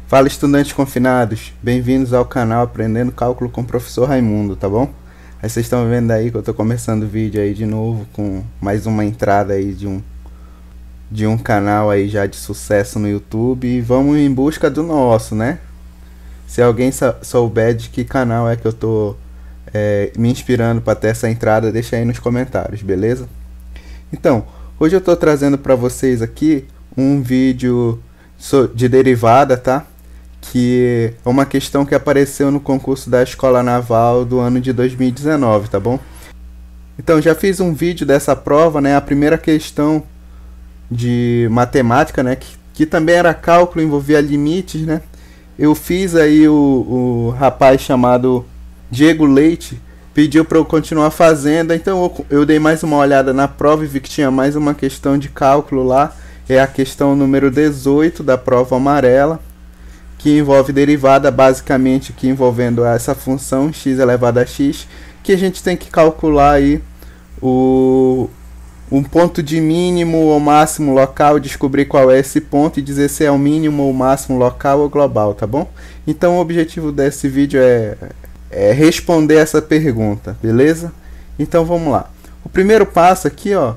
Fala, estudantes confinados, bem-vindos ao canal Aprendendo Cálculo com o Professor Raimundo, tá bom? Aí vocês estão vendo aí que eu tô começando o vídeo aí de novo com mais uma entrada aí de um canal aí já de sucesso no YouTube e vamos em busca do nosso, né? Se alguém souber de que canal é que eu tô me inspirando para ter essa entrada, deixa aí nos comentários, beleza? Então, hoje eu tô trazendo para vocês aqui um vídeo de derivada, tá? Que é uma questão que apareceu no concurso da Escola Naval do ano de 2019, tá bom? Então, já fiz um vídeo dessa prova, né? A primeira questão de matemática, né? Que também era cálculo, envolvia limites, né? Eu fiz aí o rapaz chamado Diego Leite pediu para eu continuar fazendo, então eu dei mais uma olhada na prova e vi que tinha mais uma questão de cálculo lá. É a questão número 18 da prova amarela, que envolve derivada, basicamente aqui envolvendo essa função x elevado a x, que a gente tem que calcular aí um ponto de mínimo ou máximo local, descobrir qual é esse ponto e dizer se é o mínimo ou máximo local ou global, tá bom? Então o objetivo desse vídeo é responder essa pergunta, beleza? Então vamos lá. O primeiro passo aqui, ó,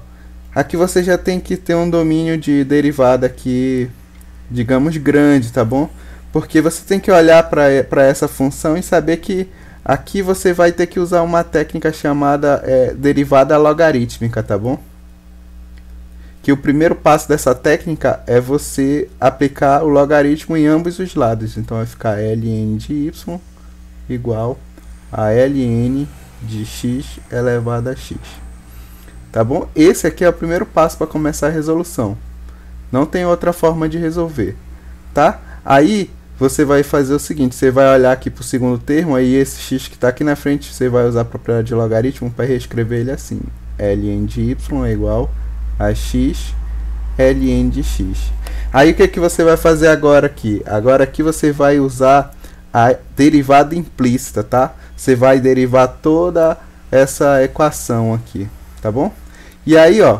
aqui você já tem que ter um domínio de derivada aqui, digamos, grande, tá bom? Porque você tem que olhar para essa função e saber que aqui você vai ter que usar uma técnica chamada derivada logarítmica, tá bom? Que o primeiro passo dessa técnica é você aplicar o logaritmo em ambos os lados. Então vai ficar ln de y igual a ln de x elevado a x. Tá bom? Esse aqui é o primeiro passo para começar a resolução. Não tem outra forma de resolver, tá? Aí você vai fazer o seguinte, você vai olhar aqui para o segundo termo, aí esse x que está aqui na frente, você vai usar a propriedade de logaritmo para reescrever ele assim. Ln de y é igual a x ln de x. Aí o que você vai fazer agora aqui? Agora aqui você vai usar a derivada implícita, tá? Você vai derivar toda essa equação aqui, tá bom? E aí, ó,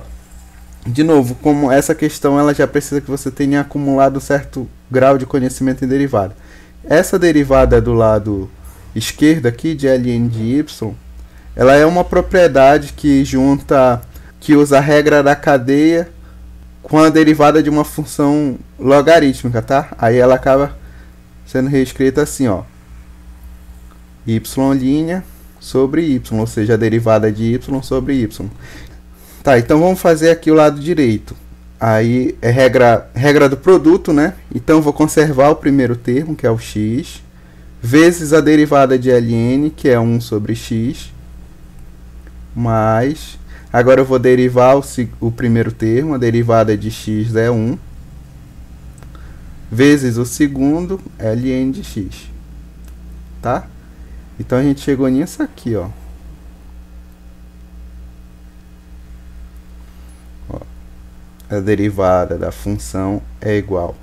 de novo, como essa questão ela já precisa que você tenha acumulado um certo grau de conhecimento em derivada. Essa derivada do lado esquerdo aqui, de ln de y, ela é uma propriedade que usa a regra da cadeia com a derivada de uma função logarítmica, tá? Aí ela acaba sendo reescrita assim, ó, y' sobre y, ou seja, a derivada de y sobre y. Tá, então vamos fazer aqui o lado direito. Aí é regra do produto, né? Então eu vou conservar o primeiro termo, que é o x, vezes a derivada de ln, que é 1 sobre x, mais... Agora eu vou derivar o primeiro termo, a derivada de x é 1, vezes o segundo, ln de x. Tá? Então a gente chegou nisso aqui, ó. A derivada da função é igual.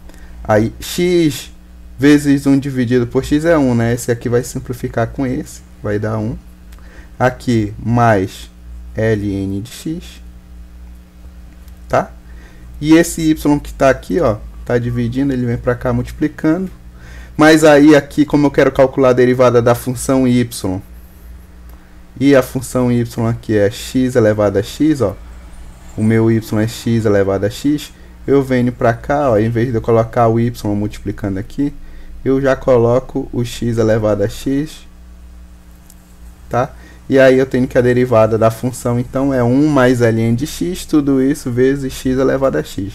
Aí x vezes 1 dividido por x é 1, né? Esse aqui vai simplificar com esse, vai dar 1. Aqui, mais ln de x, tá? E esse y que está aqui, ó, tá dividindo, ele vem para cá multiplicando. Mas aí aqui, como eu quero calcular a derivada da função y, e a função y aqui é x elevado a x, ó, o meu y é x elevado a x, eu venho para cá, ó, em vez de eu colocar o y multiplicando aqui, eu já coloco o x elevado a x, tá? E aí eu tenho que a derivada da função, então, é 1 mais ln de x, tudo isso vezes x elevado a x.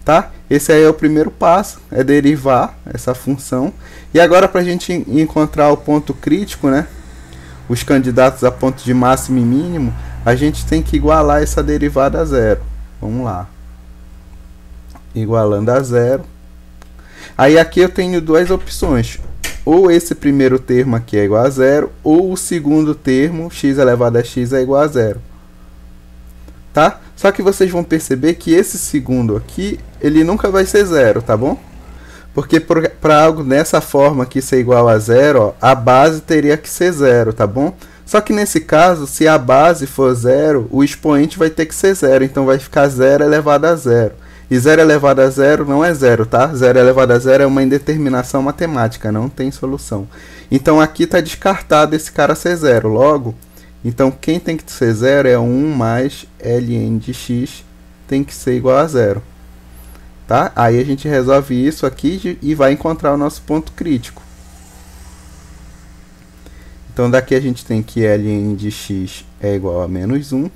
Tá? Esse aí é o primeiro passo, é derivar essa função. E agora, para a gente encontrar o ponto crítico, né? Os candidatos a ponto de máximo e mínimo, a gente tem que igualar essa derivada a zero. Vamos lá. Igualando a zero. Aí aqui eu tenho duas opções. Ou esse primeiro termo aqui é igual a zero, ou o segundo termo, x elevado a x, é igual a zero. Tá? Só que vocês vão perceber que esse segundo aqui, ele nunca vai ser zero, tá bom? Porque para algo dessa forma aqui ser igual a zero, ó, a base teria que ser zero, tá bom? Só que nesse caso, se a base for zero, o expoente vai ter que ser zero, então vai ficar zero elevado a zero. E 0 elevado a 0 não é 0, tá? 0 elevado a 0 é uma indeterminação matemática, não tem solução. Então aqui está descartado esse cara ser 0. Logo, então quem tem que ser 0 é 1 mais ln de x tem que ser igual a 0. Tá? Aí a gente resolve isso aqui e vai encontrar o nosso ponto crítico. Então daqui a gente tem que ln de x é igual a menos 1.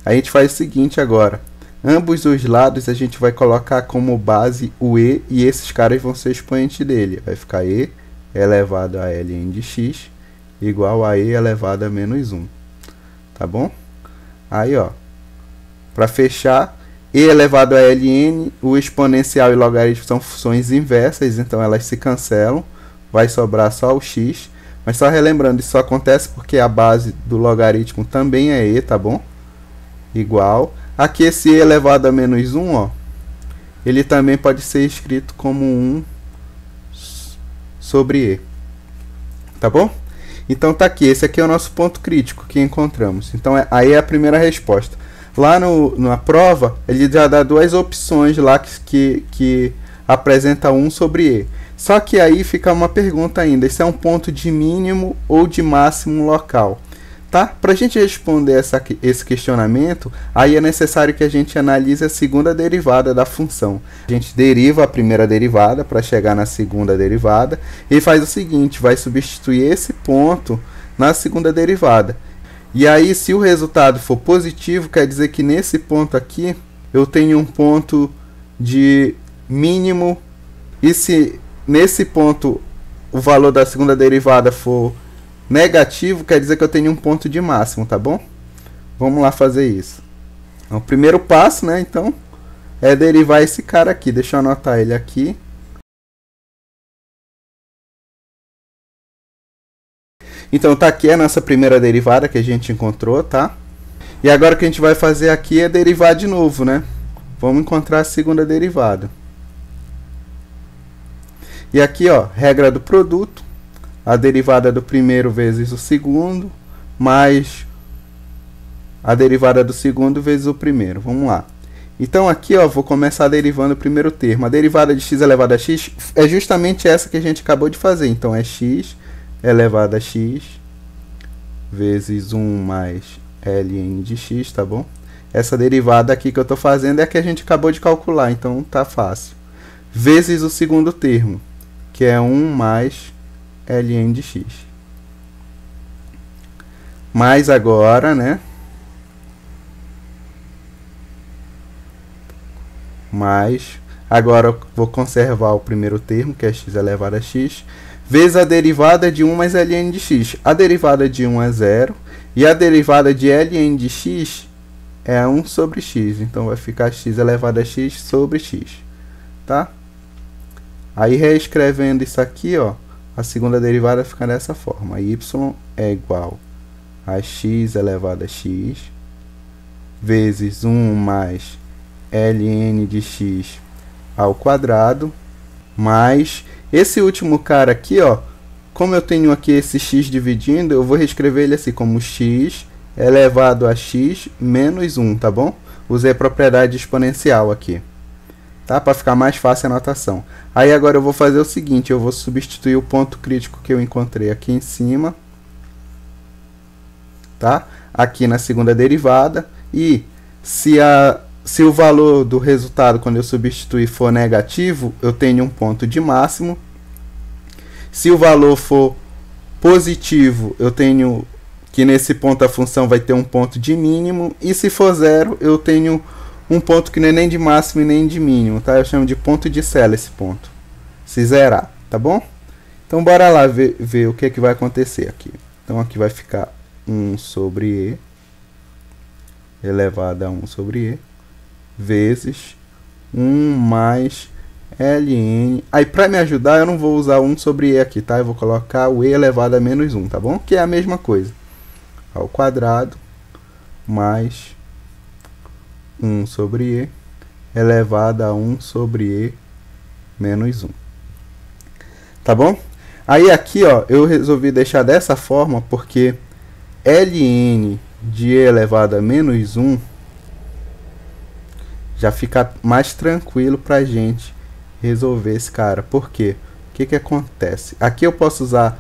A gente faz o seguinte agora. Ambos os lados a gente vai colocar como base o e esses caras vão ser expoentes dele. Vai ficar e elevado a ln de x igual a e elevado a menos 1. Tá bom? Aí, ó, para fechar, e elevado a ln, o exponencial e logaritmo são funções inversas, então elas se cancelam. Vai sobrar só o x. Mas só relembrando, isso só acontece porque a base do logaritmo também é e, tá bom? Igual. Aqui esse e elevado a menos 1, ó, ele também pode ser escrito como 1 sobre e. Tá bom? Então tá aqui, esse aqui é o nosso ponto crítico que encontramos. Então aí é a primeira resposta. Lá na prova, ele já dá duas opções lá que apresenta 1 sobre e. Só que aí fica uma pergunta ainda, esse é um ponto de mínimo ou de máximo local? Tá? Para a gente responder esse questionamento, aí é necessário que a gente analise a segunda derivada da função. A gente deriva a primeira derivada para chegar na segunda derivada e faz o seguinte, vai substituir esse ponto na segunda derivada. E aí, se o resultado for positivo, quer dizer que nesse ponto aqui eu tenho um ponto de mínimo, e se nesse ponto o valor da segunda derivada for negativo, quer dizer que eu tenho um ponto de máximo, tá bom? Vamos lá fazer isso. Então, o primeiro passo, né, então, é derivar esse cara aqui. Deixa eu anotar ele aqui. Então, tá aqui a nossa primeira derivada que a gente encontrou, tá? E agora o que a gente vai fazer aqui é derivar de novo, né? Vamos encontrar a segunda derivada. E aqui, ó, regra do produto, a derivada do primeiro vezes o segundo, mais a derivada do segundo vezes o primeiro. Vamos lá. Então aqui, ó, vou começar derivando o primeiro termo. A derivada de x elevado a x é justamente essa que a gente acabou de fazer. Então é x elevado a x vezes 1 mais ln de x, tá bom? Essa derivada aqui que eu estou fazendo é a que a gente acabou de calcular, então tá fácil. Vezes o segundo termo, que é 1 mais ln de x. Mais agora, né? Mais, agora eu vou conservar o primeiro termo, que é x elevado a x, vezes a derivada de 1 mais ln de x. A derivada de 1 é 0, e a derivada de ln de x é 1 sobre x. Então vai ficar x elevado a x sobre x. Tá? Aí reescrevendo isso aqui, ó, a segunda derivada fica dessa forma. Y é igual a x elevado a x vezes 1 mais ln de x ao quadrado, mais esse último cara aqui, ó, como eu tenho aqui esse x dividindo, eu vou reescrever ele assim como x elevado a x menos 1, tá bom? Usei a propriedade exponencial aqui, tá? Para ficar mais fácil a notação. Aí agora eu vou fazer o seguinte, eu vou substituir o ponto crítico que eu encontrei aqui em cima, tá? Aqui na segunda derivada, e se o valor do resultado quando eu substituir for negativo, eu tenho um ponto de máximo. Se o valor for positivo, eu tenho que nesse ponto a função vai ter um ponto de mínimo, e se for zero, eu tenho um ponto que não é nem de máximo e nem de mínimo, tá? Eu chamo de ponto de Sela esse ponto, se zerar, tá bom? Então bora lá ver o que é que vai acontecer aqui. Então aqui vai ficar 1 sobre e elevado a 1 sobre e vezes 1 mais ln. Aí para me ajudar eu não vou usar 1 sobre e aqui, tá? Eu vou colocar o e elevado a menos 1, tá bom? Que é a mesma coisa. Ao quadrado mais 1 sobre e elevado a 1 sobre e menos 1. Tá bom? Aí aqui, ó, eu resolvi deixar dessa forma porque ln de e elevado a menos 1 Já fica mais tranquilo pra gente resolver esse cara. Por quê? O que que acontece? Aqui eu posso usar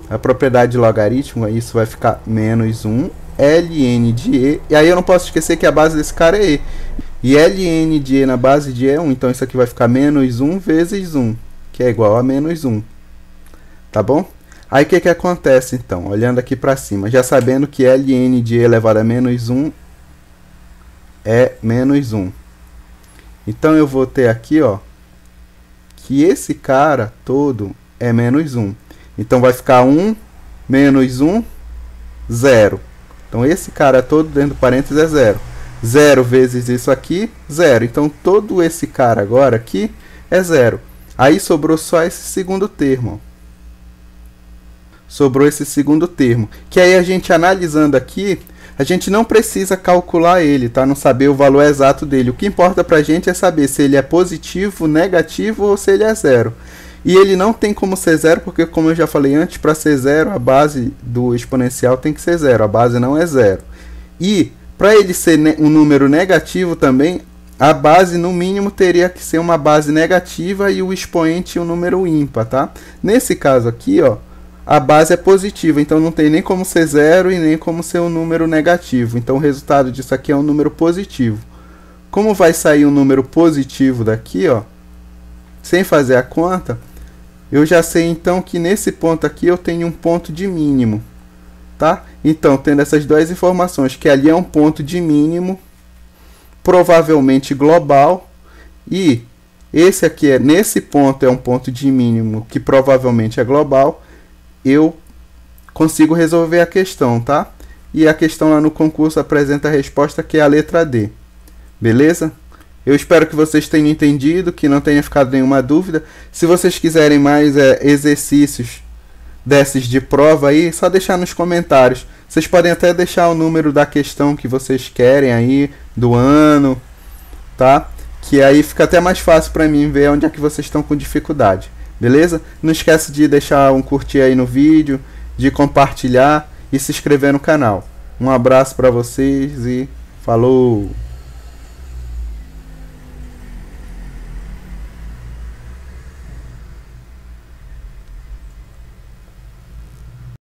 a propriedade de logaritmo, isso vai ficar menos 1 ln de e, e aí eu não posso esquecer que a base desse cara é e. E ln de e na base de e é 1, então isso aqui vai ficar menos 1 vezes 1, que é igual a menos 1. Tá bom? Aí o que que acontece então? Olhando aqui para cima, já sabendo que ln de e elevado a menos 1 é menos 1. Então eu vou ter aqui, ó, que esse cara todo é menos 1. Então vai ficar 1 menos 1, 0. Então esse cara todo dentro do parênteses é 0. 0 vezes isso aqui, 0. Então todo esse cara agora aqui é 0. Aí sobrou só esse segundo termo. Sobrou esse segundo termo. Que aí a gente analisando aqui, a gente não precisa calcular ele, tá? Não saber o valor exato dele. O que importa pra gente é saber se ele é positivo, negativo ou se ele é 0. E ele não tem como ser 0, porque como eu já falei antes, para ser 0, a base do exponencial tem que ser 0. A base não é 0. E para ele ser um número negativo também, a base no mínimo teria que ser uma base negativa e o expoente um número ímpar, tá? Nesse caso aqui, ó, a base é positiva, então não tem nem como ser 0 e nem como ser um número negativo. Então o resultado disso aqui é um número positivo. Como vai sair um número positivo daqui, ó, sem fazer a conta, eu já sei então que nesse ponto aqui eu tenho um ponto de mínimo, tá? Então, tendo essas duas informações, que ali é um ponto de mínimo, provavelmente global, e esse aqui nesse ponto é um ponto de mínimo que provavelmente é global, eu consigo resolver a questão, tá? E a questão lá no concurso apresenta a resposta, que é a letra D. Beleza? Eu espero que vocês tenham entendido, que não tenha ficado nenhuma dúvida. Se vocês quiserem mais exercícios desses de prova aí, só deixar nos comentários. Vocês podem até deixar o número da questão que vocês querem aí, do ano, tá? Que aí fica até mais fácil para mim ver onde é que vocês estão com dificuldade. Beleza? Não esquece de deixar um curtir aí no vídeo, de compartilhar e se inscrever no canal. Um abraço para vocês e falou!